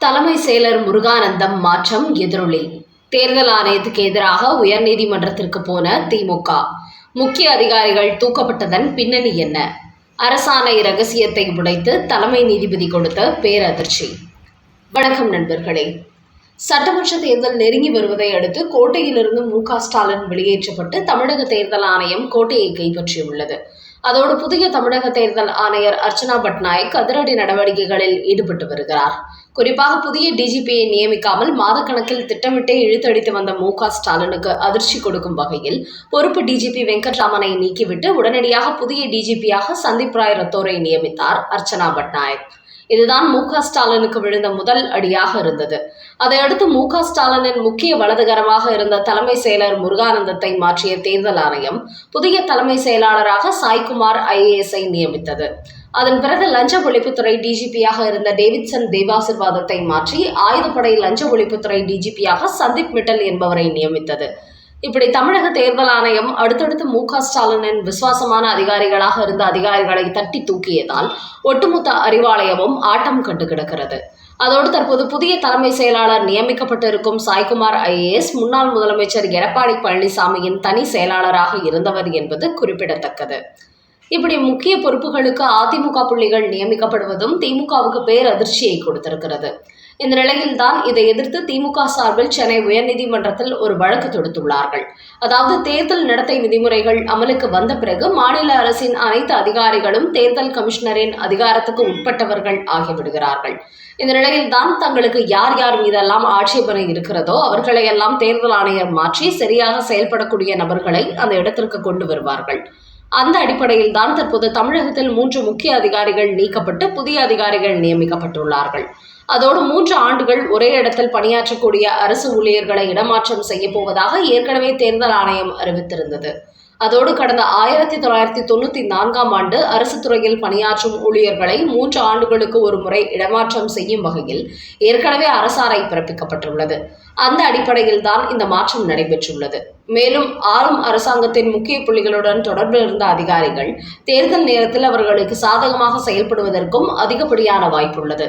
தலைமை செயலர் முருகானந்தம் மாற்றம் எதிரொலி. தேர்தல் ஆணையத்துக்கு எதிராக உயர்நீதிமன்றத்திற்கு போன திமுக. முக்கிய அதிகாரிகள் தூக்கப்பட்டதன் பின்னணி என்ன? அரசாணை ரகசியத்தை உடைத்து தலைமை நீதிபதி கொடுத்த பேரதிர்ச்சி. வணக்கம் நண்பர்களே. சட்டமன்ற தேர்தல் நெருங்கி வருவதை அடுத்து கோட்டையிலிருந்து மு.க.ஸ்டாலின் வெளியேற்றப்பட்டு தமிழக தேர்தல் ஆணையம் கோட்டையை கைப்பற்றியுள்ளது. அதோடு புதிய தமிழக தேர்தல் ஆணையர் அர்ச்சனா பட்நாயக் அதிரடி நடவடிக்கைகளில் ஈடுபட்டு வருகிறார். குறிப்பாக புதிய டிஜிபியை நியமிக்காமல் மாதக்கணக்கில் திட்டமிட்டே இழுத்தடித்து வந்த மு.க.ஸ்டாலினுக்கு அதிர்ச்சி கொடுக்கும் வகையில் பொறுப்பு டிஜிபி வெங்கட்ராமனை நீக்கிவிட்டு உடனடியாக புதிய டிஜிபியாக சந்தீப் ராய் ரத்தோரை நியமித்தார் அர்ச்சனா பட்நாயக். இதுதான் மு.க.ஸ்டாலினுக்கு விழுந்த முதல் அடியாக இருந்தது. அதையடுத்து மு.க.ஸ்டாலினின் முக்கிய வலதுகரமாக இருந்த தலைமை செயலர் முருகானந்தத்தை மாற்றிய தேர்தல் ஆணையம் புதிய தலைமை செயலாளராக சாய்குமார் IAS-ஐ நியமித்தது. அதன் பிறகு லஞ்ச ஒழிப்புத்துறை டிஜிபியாக இருந்த டேவிட்சன் தேவாசிர்வாதத்தை மாற்றி ஆயுதப்படை லஞ்ச ஒழிப்புத்துறை டிஜிபியாக சந்தீப் மிட்டல் என்பவரை நியமித்தது. இப்படி தமிழக தேர்தல் ஆணையம் அடுத்தடுத்து மு.க.ஸ்டாலினின் விசுவாசமான அதிகாரிகளாக இருந்த அதிகாரிகளை தட்டி தூக்கியதால் ஒட்டுமொத்த அறிவாலயமும் ஆட்டம் கண்டு கிடக்கிறது. அதோடு தற்போது புதிய தலைமை செயலாளர் நியமிக்கப்பட்டிருக்கும் சாய்குமார் IAS முன்னாள் முதலமைச்சர் எடப்பாடி பழனிசாமியின் தனி செயலாளராக இருந்தவர் என்பது குறிப்பிடத்தக்கது. இப்படி முக்கிய பொறுப்புகளுக்கு அதிமுக புள்ளிகள் நியமிக்கப்படுவதும் திமுகவுக்கு பேரதிர்ச்சியை கொடுத்திருக்கிறது. இந்த நிலையில்தான் இதை எதிர்த்து திமுக சார்பில் சென்னை உயர்நீதிமன்றத்தில் ஒரு வழக்கு தொடுத்துள்ளார்கள். அதாவது தேர்தல் நடத்தை விதிமுறைகள் அமலுக்கு வந்த பிறகு மாநில அரசின் அனைத்து அதிகாரிகளும் தேர்தல் கமிஷனரின் அதிகாரத்துக்கு உட்பட்டவர்கள் ஆகிவிடுகிறார்கள். இந்த நிலையில்தான் தங்களுக்கு யார் யார் மீதெல்லாம் ஆட்சேபனை இருக்கிறதோ அவர்களையெல்லாம் தேர்தல் ஆணையர் மாற்றி சரியாக செயல்படக்கூடிய நபர்களை அந்த இடத்திற்கு கொண்டு வருவார்கள். அந்த அடிப்படையில் தான் தற்போது தமிழகத்தில் 3 முக்கிய அதிகாரிகள் நீக்கப்பட்டு புதிய அதிகாரிகள் நியமிக்கப்பட்டுள்ளார்கள். அதோடு 3 ஆண்டுகள் ஒரே இடத்தில் பணியாற்றக்கூடிய அரசு ஊழியர்களை இடமாற்றம் செய்ய போவதாக ஏற்கனவே தேர்தல் ஆணையம் அறிவித்திருந்தது. அதோடு கடந்த 1994ஆம் ஆண்டு அரசு துறையில் பணியாற்றும் ஊழியர்களை 3 ஆண்டுகளுக்கு ஒரு முறை இடமாற்றம் செய்யும் வகையில் ஏற்கனவே அரசாணை பிறப்பிக்கப்பட்டுள்ளது. அந்த அடிப்படையில் தான் இந்த மாற்றம் நடைபெற்றுள்ளது. மேலும் ஆளும் அரசாங்கத்தின் முக்கிய புள்ளிகளுடன் தொடர்பில் இருந்த அதிகாரிகள் தேர்தல் நேரத்தில் அவர்களுக்கு சாதகமாக செயல்படுவதற்கும் அதிகப்படியான வாய்ப்புள்ளது.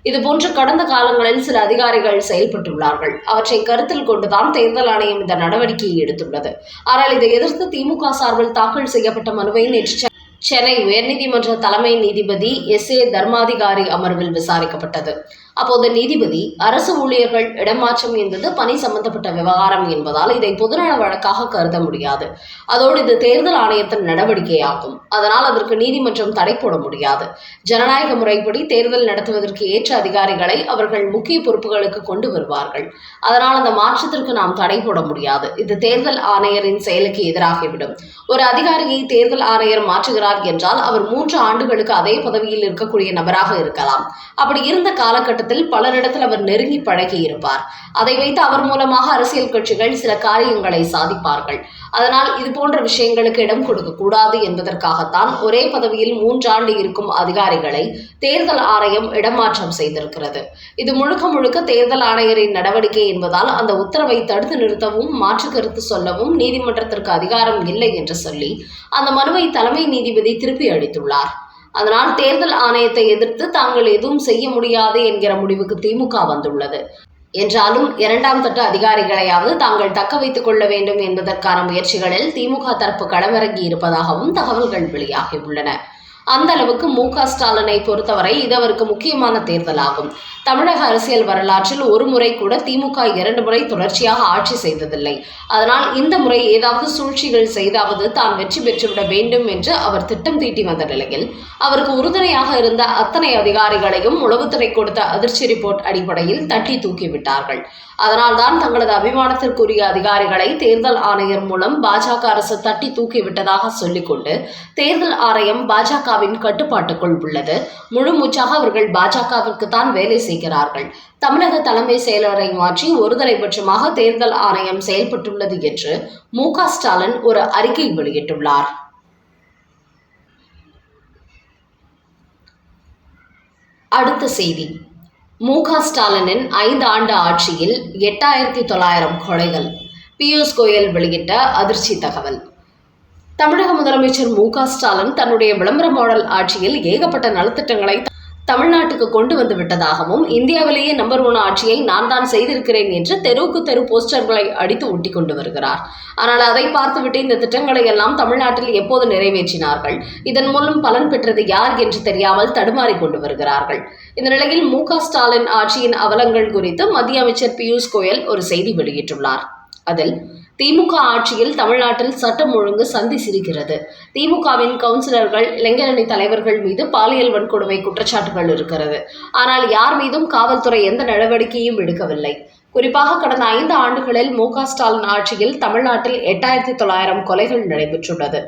இதுபோன்று கடந்த காலங்களில் சில அதிகாரிகள் செயல்பட்டுள்ளார்கள். அவற்றை கருத்தில் கொண்டுதான் தேர்தல் ஆணையம் இந்த நடவடிக்கையை எடுத்துள்ளது. ஆனால் இதை எதிர்த்து திமுக சார்பில் தாக்கல் செய்யப்பட்ட மனுவை நேற்று சென்னை உயர்நீதிமன்ற தலைமை நீதிபதி SA தர்மாதிகாரி அமர்வில் விசாரிக்கப்பட்டது. அப்போது நீதிபதி அரசு ஊழியர்கள் இடமாற்றம் என்பது பணி சம்பந்தப்பட்ட விவகாரம் என்பதால் இதை பொதுநல வழக்காக கருத முடியாது. அதோடு இது தேர்தல் ஆணையத்தின் நடவடிக்கையாகும். அதனால் அதற்கு நீதிமன்றம் தடை போட முடியாது. ஜனநாயக முறைப்படி தேர்தல் நடத்துவதற்கு ஏற்ற அதிகாரிகளை அவர்கள் முக்கிய பொறுப்புகளுக்கு கொண்டு வருவார்கள். அதனால் அந்த மாற்றத்திற்கு நாம் தடை போட முடியாது. இது தேர்தல் ஆணையரின் செயலுக்கு எதிராகிவிடும். ஒரு அதிகாரியை தேர்தல் ஆணையர் மாற்றுகிறார் என்றால் அவர் 3 ஆண்டுகளுக்கு அதே பதவியில் இருக்கக்கூடிய நபராக இருக்கலாம். அப்படி இருந்த காலகட்டத்தில் பலரிடத்தில் அவர் நெருங்கி பழகி இருப்பார். அதை வைத்து அவர் மூலமாக அரசியல் கட்சிகள் சில காரியங்களை சாதிப்பார்கள். அதனால் இது போன்ற விஷயங்களுக்கு இடம் கொடுக்க கூடாது என்பதற்காகத்தான் ஒரே பதவியில் 3 ஆண்டு இருக்கும் அதிகாரிகளை தேர்தல் ஆணையம் இடமாற்றம் செய்திருக்கிறது. இது முழுக்க முழுக்க தேர்தல் ஆணையரின் நடவடிக்கை என்பதால் அந்த உத்தரவை தடுத்து நிறுத்தவும் மாற்று கருத்து சொல்லவும் நீதிமன்றத்திற்கு அதிகாரம் இல்லை என்று சொல்லி அந்த மனுவை தலைமை நீதிபதி திருப்பி அளித்துள்ளார். அதனால் தேர்தல் ஆணையத்தை எதிர்த்து தாங்கள் எதுவும் செய்ய முடியாது என்கிற முடிவுக்கு திமுக வந்துள்ளது. என்றாலும் 2ஆம் தட்டு அதிகாரிகளையாவது தாங்கள் தக்க வைத்துக் கொள்ள வேண்டும் என்பதற்கான முயற்சிகளில் திமுக தரப்பு களமிறங்கி இருப்பதாகவும் தகவல்கள் வெளியாகியுள்ளன. அந்த அளவுக்கு மு.க.ஸ்டாலினை பொறுத்தவரை இது அவருக்கு முக்கியமான தேர்தலாகும். தமிழக அரசியல் வரலாற்றில் ஒரு முறை கூட திமுக 2 முறை தொடர்ச்சியாக ஆட்சி செய்ததில்லை. அதனால் இந்த முறை ஏதாவது சூழ்ச்சிகள் செய்தாவது தான் வெற்றி பெற்றுவிட வேண்டும் என்று அவர் திட்டம் தீட்டி வந்த நிலையில் அவருக்கு உறுதுணையாக இருந்த அத்தனை அதிகாரிகளையும் உளவுத்துறை கொடுத்த அதிர்ச்சி ரிப்போர்ட் அடிப்படையில் தட்டி தூக்கிவிட்டார்கள். அதனால்தான் தங்களது அபிமானத்திற்குரிய அதிகாரிகளை தேர்தல் ஆணையர் மூலம் பாஜக அரசு தட்டி தூக்கிவிட்டதாக சொல்லிக்கொண்டு தேர்தல் ஆணையம் பாஜகவின் கட்டுப்பாட்டுக்குள் உள்ளது. முழு மூச்சாக அவர்கள் பாஜகவிற்கு தான் வேலை செய்கிறார்கள். தமிழக தலைமை செயலரை மாற்றி ஒருதலைபட்சமாக தேர்தல் ஆணையம் செயல்பட்டுள்ளது என்று மு.க.ஸ்டாலின் ஒரு அறிக்கை வெளியிட்டுள்ளார். அடுத்த செய்தி. மு.க.ஸ்டாலினின் 5 ஆண்டு ஆட்சியில் 8900 கொலைகள். பியூஷ் கோயல் வெளியிட்ட அதிர்ச்சி தகவல். தமிழக முதலமைச்சர் மு.க.ஸ்டாலின் தன்னுடைய விளம்பர மாடல் ஆட்சியில் ஏகப்பட்ட நலத்திட்டங்களை தமிழ்நாட்டுக்கு கொண்டு வந்து விட்டதாகவும், இந்தியாவிலேயே நம்பர் 1 ஆட்சியை நான் தான் செய்திருக்கிறேன் என்று தெருவுக்கு தெரு போஸ்டர்களை அடித்து ஒட்டி கொண்டு வருகிறார். ஆனால் அதை பார்த்துவிட்டு இந்த திட்டங்களை எல்லாம் தமிழ்நாட்டில் எப்போது நிறைவேற்றினார்கள், இதன் மூலம் பலன் பெற்றது யார் என்று தெரியாமல் தடுமாறிக் கொண்டு வருகிறார்கள். இந்த நிலையில் ஸ்டாலின் ஆட்சியின் அவலங்கள் குறித்து மத்திய அமைச்சர் பியூஷ் கோயல் ஒரு செய்தி வெளியிட்டுள்ளார். அதில் திமுக ஆட்சியில் தமிழ்நாட்டில் சட்டம் ஒழுங்கு சந்தி சிரிக்கிறது. திமுகவின் கவுன்சிலர்கள், இளைஞரணி தலைவர்கள் மீது பாலியல் வன்கொடுமை குற்றச்சாட்டுகள் இருக்கிறது. ஆனால் யார் மீதும் காவல்துறை எந்த நடவடிக்கையும் எடுக்கவில்லை. குறிப்பாக கடந்த 5 ஆண்டுகளில் ஸ்டாலின் ஆட்சியில் தமிழ்நாட்டில் 8900 கொலைகள் நடைபெற்றுள்ளது.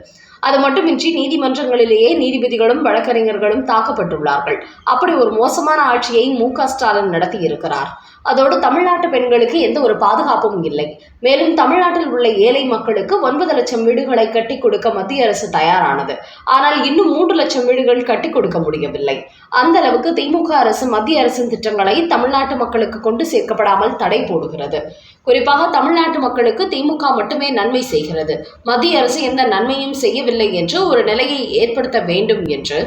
அது மட்டுமின்றி நீதிமன்றங்களிலேயே நீதிபதிகளும் வழக்கறிஞர்களும் தாக்கப்பட்டுள்ளார்கள். அப்படி ஒரு மோசமான ஆட்சியை ஸ்டாலின் நடத்தியிருக்கிறார். அதோடு தமிழ்நாட்டு பெண்களுக்கு எந்த ஒரு பாதுகாப்பும் இல்லை. மேலும் தமிழ்நாட்டில் உள்ள ஏழை மக்களுக்கு 9 லட்சம் வீடுகளை கட்டிக் கொடுக்க மத்திய அரசு தயாரானது. ஆனால் இன்னும் 3 லட்சம் வீடுகள் கட்டிக் கொடுக்க முடியவில்லை. அந்த அளவுக்கு திமுக அரசு மத்திய அரசின் திட்டங்களை தமிழ்நாட்டு மக்களுக்கு கொண்டு சேர்க்கப்படாமல் தடை போடுகிறது. குறிப்பாக தமிழ்நாட்டு மக்களுக்கு திமுக மட்டுமே நன்மை செய்கிறது, மத்திய அரசு எந்த நன்மையும் செய்யவில்லை என்று ஒரு நிலையை ஏற்படுத்த வேண்டும் என்று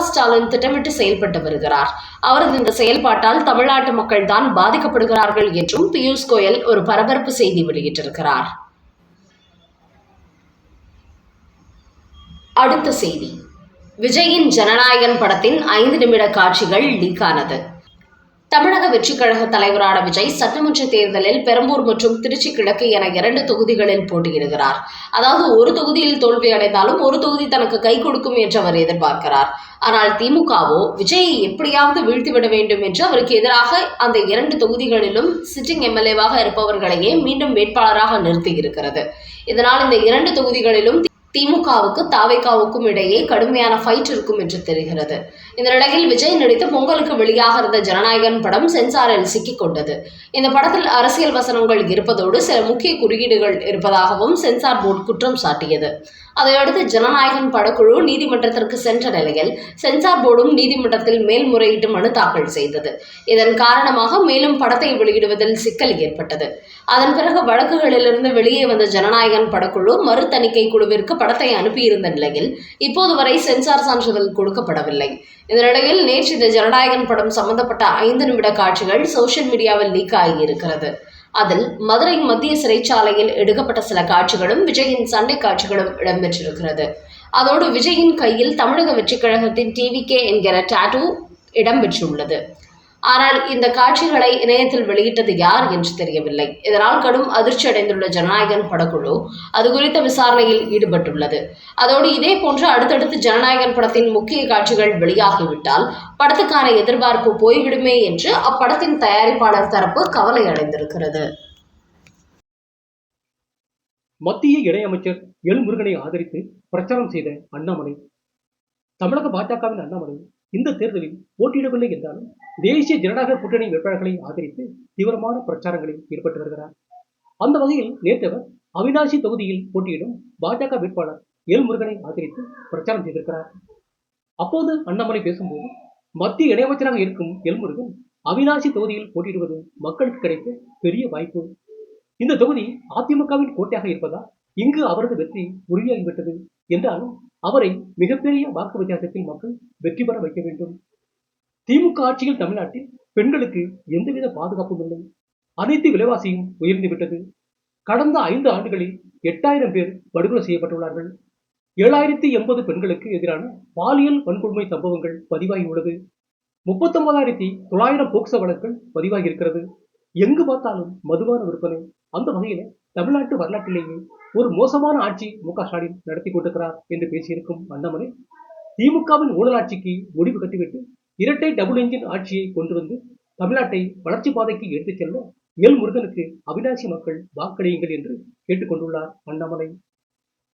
ஸ்டாலின் திட்டமிட்டு செயல்பட்டு வருகிறார். அவரது இந்த செயல்பாட்டால் தமிழ்நாட்டு மக்கள் தான் பாதிக்கப்படுகிறார்கள் என்றும் பியூஷ் கோயல் ஒரு பரபரப்பு செய்தி வெளியிட்டிருக்கிறார். அடுத்த செய்தி, விஜயின் ஜனநாயகன் படத்தின் 5 நிமிட காட்சிகள் லீக் ஆனது. தமிழக வெற்றிக் கழக தலைவரான விஜய் சட்டமன்ற தேர்தலில் பெரம்பூர் மற்றும் திருச்சி கிழக்கு என 2 தொகுதிகளில் போட்டியிடுகிறார். அதாவது ஒரு தொகுதியில் தோல்வி அடைந்தாலும் ஒரு தொகுதி தனக்கு கை கொடுக்கும் என்று அவர் எதிர்பார்க்கிறார். ஆனால் திமுகவோ விஜயை எப்படியாவது வீழ்த்திவிட வேண்டும் என்று அவருக்கு எதிராக அந்த 2 தொகுதிகளிலும் சிட்டிங் எம்எல்ஏவாக இருப்பவர்களையே மீண்டும் வேட்பாளராக நிறுத்தியிருக்கிறது. இதனால் இந்த 2 தொகுதிகளிலும் திமுகவுக்கு தாவேகாவுக்கும் இடையே கடுமையான ஃபைட் இருக்கும் என்று தெரிகிறது. இந்த நிலையில் விஜய் நடித்து பொங்கலுக்கு வெளியாக இருந்த ஜனநாயகன் படம் சென்சாரில் சிக்கிக் கொண்டது. இந்த படத்தில் அரசியல் வசனங்கள் இருப்பதோடு சில முக்கிய குறியீடுகள் இருப்பதாகவும் சென்சார் போர்டு குற்றம் சாட்டியது. அதையடுத்து ஜனநாயகன் படக்குழு நீதிமன்றத்திற்கு சென்ற நிலையில் சென்சார் போர்டும் நீதிமன்றத்தில் மேல்முறையீட்டு மனு தாக்கல் செய்தது. இதன் காரணமாக மேலும் படத்தை வெளியிடுவதில் சிக்கல் ஏற்பட்டது. அதன் பிறகு வழக்குகளிலிருந்து வெளியே வந்த ஜனநாயகன் படக்குழு மறு தணிக்கை குழுவிற்கு படத்தை அனுப்பியிருந்த நிலையில் இப்போது வரை சென்சார் சான்றிதழ் கொடுக்கப்படவில்லை. இந்த நிலையில் நேற்று இந்த ஜனநாயகன் படம் சம்பந்தப்பட்ட 5 நிமிட காட்சிகள் சோசியல் மீடியாவில் லீக் ஆகியிருக்கிறது. அதில் மதுரை மத்திய சிறைச்சாலையில் எடுக்கப்பட்ட சில காட்சிகளும் விஜயின் சண்டை காட்சிகளும் இடம்பெற்றிருக்கிறது. அதோடு விஜயின் கையில் தமிழக வெற்றிக் கழகத்தின் டிவிகே என்கிற டாட்டூ இடம்பெற்றுள்ளது. ஆனால் இந்த காட்சிகளை இணையத்தில் வெளியிட்டது யார் என்று தெரியவில்லை. இதனால் கடும் அதிர்ச்சி அடைந்துள்ள ஜனநாயகன் படக்குழு அது குறித்த விசாரணையில் ஈடுபட்டுள்ளது. அதோடு இதே போன்று அடுத்தடுத்து ஜனநாயகன் படத்தின் முக்கிய காட்சிகள் வெளியாகிவிட்டால் படத்துக்கான எதிர்பார்ப்பு போய்விடுமே என்று அப்படத்தின் தயாரிப்பாளர் தரப்பு கவலை அடைந்திருக்கிறது. மத்திய இணையமைச்சர் எல் முருகனை ஆதரித்து பிரச்சாரம் செய்த அண்ணாமலை. தமிழக பாஜகவின் அண்ணாமலை இந்த தேர்தலில் போட்டியிடவில்லை என்றாலும் தேசிய ஜனநாயக கூட்டணி வேட்பாளர்களை ஆதரித்து தீவிரமான பிரச்சாரங்களில் ஈடுபட்டு வருகிறார். அந்த வகையில் நேற்றவர் அவினாசி தொகுதியில் போட்டியிடும் பாஜக வேட்பாளர் எல் முருகனை ஆதரித்து பிரச்சாரம் செய்திருக்கிறார். அப்போது அண்ணாமலை பேசும்போது, மத்திய இணையமைச்சராக இருக்கும் எல் முருகன் அவினாசி தொகுதியில் போட்டியிடுவது மக்களுக்கு கிடைத்த பெரிய வாய்ப்பு. இந்த தொகுதி அதிமுகவின் கோட்டையாக இருப்பதால் இங்கு அவரது வெற்றி உறுதியாகிவிட்டது என்றாலும் அவரை மிகப்பெரிய வாக்கு வித்தியாசத்தில் மக்கள் வெற்றி பெற வைக்க வேண்டும். திமுக ஆட்சியில் தமிழ்நாட்டில் பெண்களுக்கு எந்தவித பாதுகாப்பும் இல்லை. அனைத்து விலைவாசியும் உயர்ந்துவிட்டது. கடந்த 5 ஆண்டுகளில் 8000 பேர் படுகொலை செய்யப்பட்டுள்ளார்கள். 7080 பெண்களுக்கு எதிரான பாலியல் வன்கொடுமை சம்பவங்கள் பதிவாகியுள்ளது. 39,900 போக்சோ வழக்குகள் பதிவாகி இருக்கிறது. எங்கு பார்த்தாலும் மதுபான விற்பனை. அந்த வகையில தமிழ்நாட்டு வரலாற்றிலேயே ஒரு மோசமான ஆட்சி ஸ்டாலின் நடத்தி கொண்டிருக்கிறார் என்று பேசியிருக்கும் அண்ணாமலை, திமுகவின் ஊழல் ஆட்சிக்கு முடிவு கட்டிவிட்டு இரட்டை டபுள் என்ஜின் ஆட்சியை கொண்டு வந்து தமிழ்நாட்டை வளர்ச்சி பாதைக்கு எடுத்துச் செல்ல எல் முருகனுக்கு அவிநாசி மக்கள் வாக்களியுங்கள் என்று கேட்டுக்கொண்டுள்ளார் அண்ணாமலை.